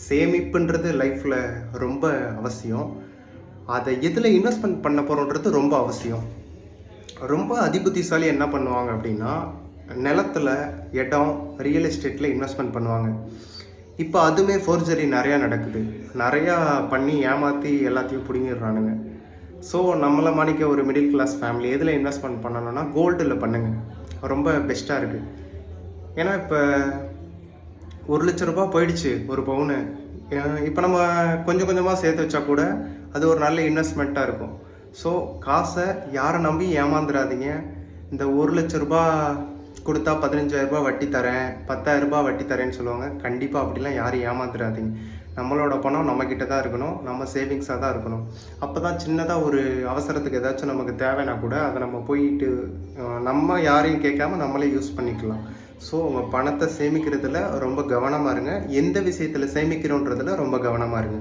சேமிப்புன்றது லைஃப்பில் ரொம்ப அவசியம். அதை எதில் இன்வெஸ்ட்மெண்ட் பண்ண போகிறோன்றது ரொம்ப அவசியம். ரொம்ப அதிபுத்திசாலி என்ன பண்ணுவாங்க அப்படின்னா, நிலத்தில், இடம், ரியல் எஸ்டேட்டில் இன்வெஸ்ட்மெண்ட் பண்ணுவாங்க. இப்போ அதுவுமே ஃபோர்ஜரி நிறையா நடக்குது. நிறையா பண்ணி ஏமாற்றி எல்லாத்தையும் பிடுங்கிடுறானுங்க. ஸோ நம்மளை மாணிக்க ஒரு மிடில் கிளாஸ் ஃபேமிலி எதில் இன்வெஸ்ட்மெண்ட் பண்ணணும்னா கோல்டில் பண்ணுங்கள். ரொம்ப பெஸ்ட்டாக இருக்குது. ஏன்னா இப்போ ₹1,00,000 போயிடுச்சு ஒரு பவுனு. இப்போ நம்ம கொஞ்சம் கொஞ்சமாக சேர்த்து வச்சா கூட அது ஒரு நல்ல இன்வெஸ்ட்மெண்ட்டாக இருக்கும். ஸோ காசை யாரை நம்பி ஏமாந்துடாதீங்க. இந்த ₹1,00,000 கொடுத்தா ₹15,000 வட்டி தரேன், ₹10,000 வட்டி தரேன்னு சொல்லுவாங்க. கண்டிப்பாக அப்படிலாம் யாரும் ஏமாந்துடாதீங்க. நம்மளோட பணம் நம்மக்கிட்ட தான் இருக்கணும், நம்ம சேவிங்ஸாக தான் இருக்கணும். அப்போ தான் சின்னதாக ஒரு அவசரத்துக்கு ஏதாச்சும் நமக்கு தேவைன்னா கூட அதை நம்ம போயிட்டு நம்ம யாரையும் கேட்காம நம்மளே யூஸ் பண்ணிக்கலாம். ஸோ உங்கள் பணத்தை சேமிக்கிறதுல ரொம்ப கவனமாக இருங்க. எந்த விஷயத்தில் சேமிக்கிறோன்றதில் ரொம்ப கவனமாக இருங்க.